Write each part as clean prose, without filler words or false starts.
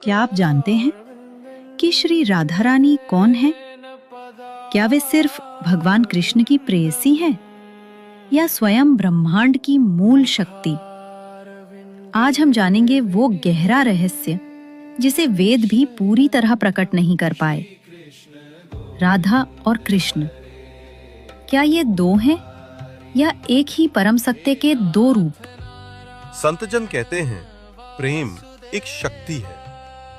क्या आप जानते हैं कि श्री राधा रानी कौन है? क्या वे सिर्फ भगवान कृष्ण की प्रेयसी हैं या स्वयं ब्रह्मांड की मूल शक्ति? आज हम जानेंगे वो गहरा रहस्य जिसे वेद भी पूरी तरह प्रकट नहीं कर पाए। राधा और कृष्ण, क्या ये दो हैं या एक ही परम सत्य के दो रूप? संतजन कहते हैं प्रेम एक शक्ति है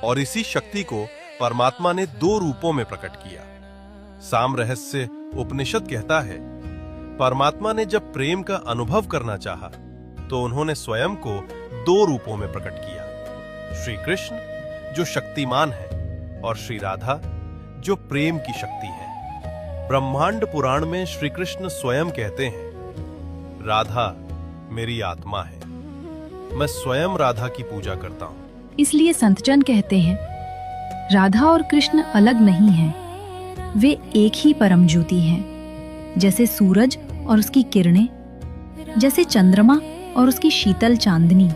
और इसी शक्ति को परमात्मा ने दो रूपों में प्रकट किया। साम रहस्य उपनिषद कहता है परमात्मा ने जब प्रेम का अनुभव करना चाहा तो उन्होंने स्वयं को दो रूपों में प्रकट किया, श्री कृष्ण जो शक्तिमान है और श्री राधा जो प्रेम की शक्ति है। ब्रह्मांड पुराण में श्री कृष्ण स्वयं कहते हैं राधा मेरी आत्मा है, मैं स्वयं राधा की पूजा करता हूं। इसलिए संतजन कहते हैं राधा और कृष्ण अलग नहीं हैं, वे एक ही परम ज्योति हैं। जैसे सूरज और उसकी किरणें, जैसे चंद्रमा और उसकी शीतल चांदनी।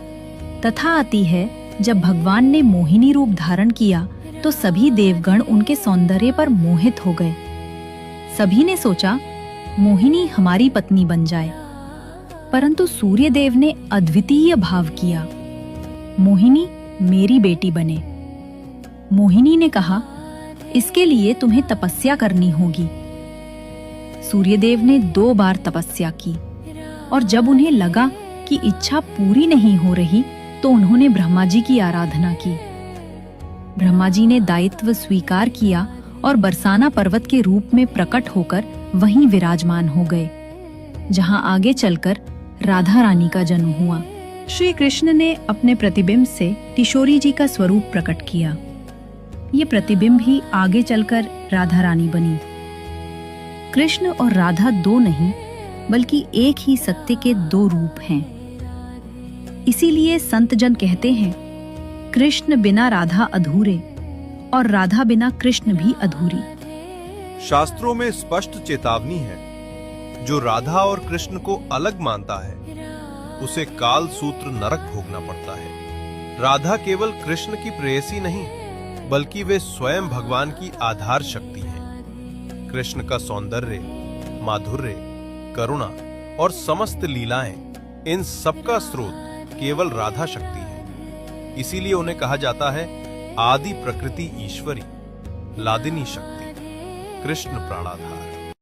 तथा आती है जब भगवान ने मोहिनी रूप धारण किया तो सभी देवगण उनके सौंदर्य पर मोहित हो गए। सभी ने सोचा मोहिनी हमारी पत्नी बन जाए, परंतु सूर्यदेव ने अद्वितीय भाव किया, मोहिनी मेरी बेटी बने। मोहिनी ने कहा इसके लिए तुम्हें तपस्या करनी होगी। सूर्यदेव ने 2 बार तपस्या की और जब उन्हें लगा कि इच्छा पूरी नहीं हो रही तो उन्होंने ब्रह्मा जी की आराधना की। ब्रह्मा जी ने दायित्व स्वीकार किया और बरसाना पर्वत के रूप में प्रकट होकर वहीं विराजमान हो गए, जहां आगे चलकर राधा रानी का जन्म हुआ। श्री कृष्ण ने अपने प्रतिबिंब से किशोरी जी का स्वरूप प्रकट किया। ये प्रतिबिंब ही आगे चलकर राधा रानी बनी। कृष्ण और राधा दो नहीं बल्कि एक ही सत्य के दो रूप हैं। इसीलिए संतजन कहते हैं कृष्ण बिना राधा अधूरे और राधा बिना कृष्ण भी अधूरी। शास्त्रों में स्पष्ट चेतावनी है, जो राधा और कृष्ण को अलग मानता है उसे काल सूत्र नरक भोगना पड़ता है। राधा केवल कृष्ण की प्रेयसी नहीं बल्कि वे स्वयं भगवान की आधार शक्ति हैं। कृष्ण का सौंदर्य, माधुर्य, करुणा और समस्त लीलाएं, इन सबका स्रोत केवल राधा शक्ति है। इसीलिए उन्हें कहा जाता है आदि प्रकृति ईश्वरी, लादिनी शक्ति, कृष्ण प्राणाधार।